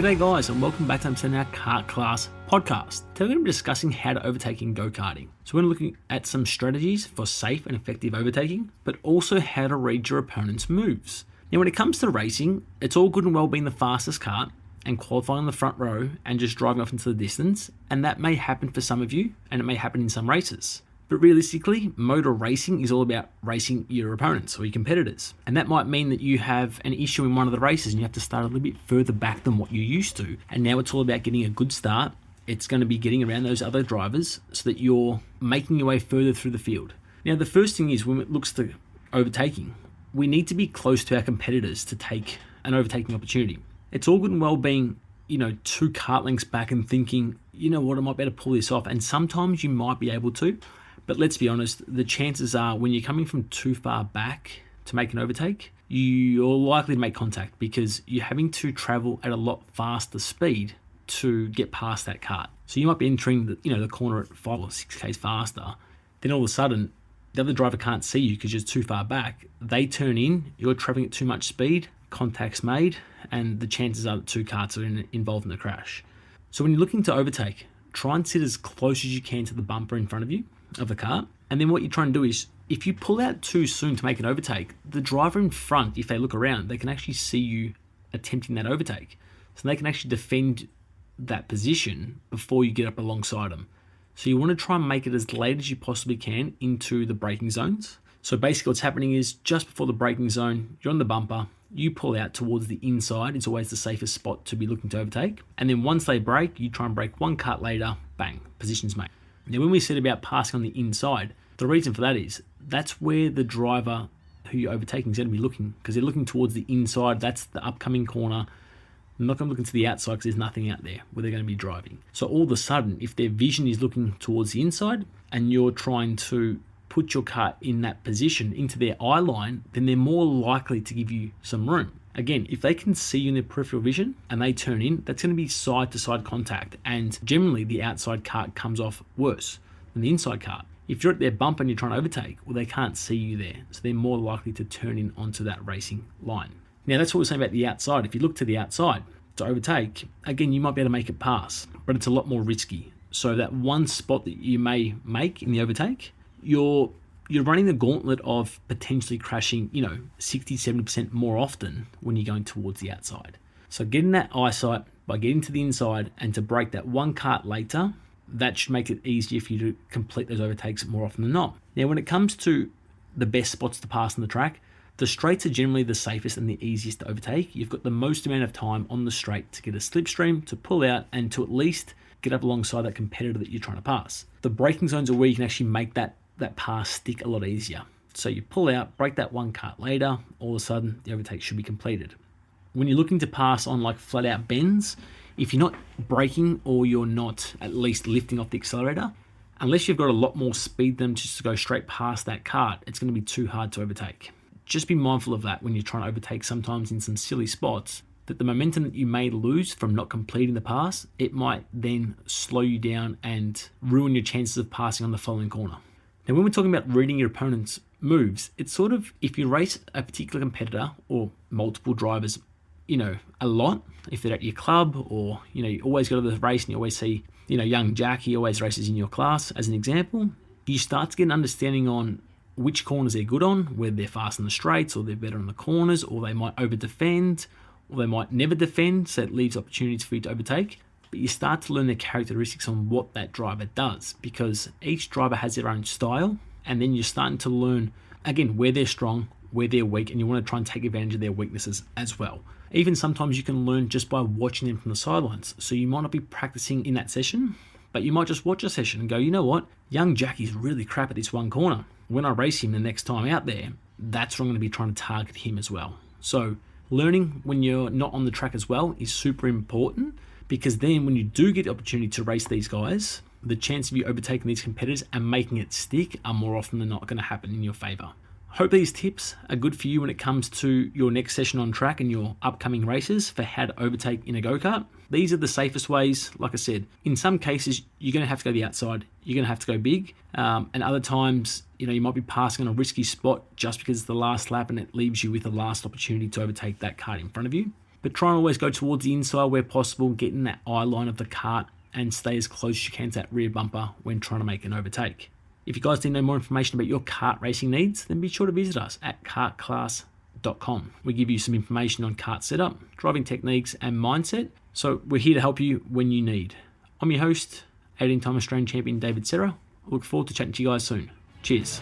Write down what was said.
G'day guys, and welcome back to our Kart Class podcast. Today we're going to be discussing how to overtake in go-karting. So we're looking at some strategies for safe and effective overtaking, but also how to read your opponent's moves. Now when it comes to racing, it's all good and well being the fastest kart and qualifying on the front row and just driving off into the distance, and that may happen for some of you, and it may happen in some races. But realistically, motor racing is all about racing your opponents or your competitors. And that might mean that you have an issue in one of the races and you have to start a little bit further back than what you used to. And now it's all about getting a good start. It's going to be getting around those other drivers so that you're making your way further through the field. Now, the first thing is when it looks to overtaking, we need to be close to our competitors to take an overtaking opportunity. It's all good and well being, two kart lengths back and thinking, I might be able to pull this off. And sometimes you might be able to. But let's be honest, the chances are when you're coming from too far back to make an overtake, you're likely to make contact because you're having to travel at a lot faster speed to get past that kart. So you might be entering the corner at 5 or 6 k's faster. Then all of a sudden, the other driver can't see you because you're too far back. They turn in, you're traveling at too much speed, contact's made, and the chances are that two karts are involved in the crash. So when you're looking to overtake, try and sit as close as you can to the bumper in front of you of the car. And then what you're trying to do is, if you pull out too soon to make an overtake, the driver in front, if they look around, they can actually see you attempting that overtake. So they can actually defend that position before you get up alongside them. So you want to try and make it as late as you possibly can into the braking zones. So basically what's happening is just before the braking zone, you're on the bumper, you pull out towards the inside. It's always the safest spot to be looking to overtake. And then once they brake, you try and brake one kart later, bang, position's made. Now, when we said about passing on the inside, the reason for that is that's where the driver who you're overtaking is going to be looking, because they're looking towards the inside. That's the upcoming corner. They're not going to look into the outside because there's nothing out there where they're going to be driving. So all of a sudden, if their vision is looking towards the inside and you're trying to put your car in that position into their eye line, then they're more likely to give you some room. Again, if they can see you in their peripheral vision and they turn in, that's going to be side-to-side contact. And generally, the outside kart comes off worse than the inside kart. If you're at their bump and you're trying to overtake, well, they can't see you there. So they're more likely to turn in onto that racing line. Now, that's what we're saying about the outside. If you look to the outside to overtake, again, you might be able to make it pass, but it's a lot more risky. So that one spot that you may make in the overtake, you're running the gauntlet of potentially crashing, 60, 70% more often when you're going towards the outside. So getting that eyesight by getting to the inside and to break that one kart later, that should make it easier for you to complete those overtakes more often than not. Now, when it comes to the best spots to pass on the track, the straights are generally the safest and the easiest to overtake. You've got the most amount of time on the straight to get a slipstream, to pull out, and to at least get up alongside that competitor that you're trying to pass. The braking zones are where you can actually make that pass stick a lot easier. So you pull out, break that one kart later, all of a sudden the overtake should be completed. When you're looking to pass on like flat out bends, if you're not braking or you're not at least lifting off the accelerator, unless you've got a lot more speed than just to go straight past that kart, it's going to be too hard to overtake. Just be mindful of that when you're trying to overtake sometimes in some silly spots, that the momentum that you may lose from not completing the pass, it might then slow you down and ruin your chances of passing on the following corner. Now, when we're talking about reading your opponent's moves, it's sort of, if you race a particular competitor or multiple drivers, a lot, if they're at your club or, you always go to the race and you always see, young Jack, he always races in your class, as an example, you start to get an understanding on which corners they're good on, whether they're fast on the straights or they're better on the corners, or they might over-defend, or they might never defend, so it leaves opportunities for you to overtake. But you start to learn the characteristics on what that driver does, because each driver has their own style, and then you're starting to learn, again, where they're strong, where they're weak, and you want to try and take advantage of their weaknesses as well. Even sometimes you can learn just by watching them from the sidelines. So you might not be practicing in that session, but you might just watch a session and go, you know what, young Jackie's really crap at this one corner. When I race him the next time out there, that's where I'm going to be trying to target him as well. So learning when you're not on the track as well is super important, because then when you do get the opportunity to race these guys, the chance of you overtaking these competitors and making it stick are more often than not going to happen in your favor. Hope these tips are good for you when it comes to your next session on track and your upcoming races for how to overtake in a go-kart. These are the safest ways. Like I said, in some cases, you're going to have to go the outside. You're going to have to go big. And other times, you might be passing on a risky spot just because it's the last lap and it leaves you with the last opportunity to overtake that kart in front of you. But try and always go towards the inside where possible, get in that eye line of the kart and stay as close as you can to that rear bumper when trying to make an overtake. If you guys need to know more information about your kart racing needs, then be sure to visit us at kartclass.com. We give you some information on kart setup, driving techniques and mindset, so we're here to help you when you need. I'm your host, 18-time Australian champion David Serra. I look forward to chatting to you guys soon. Cheers.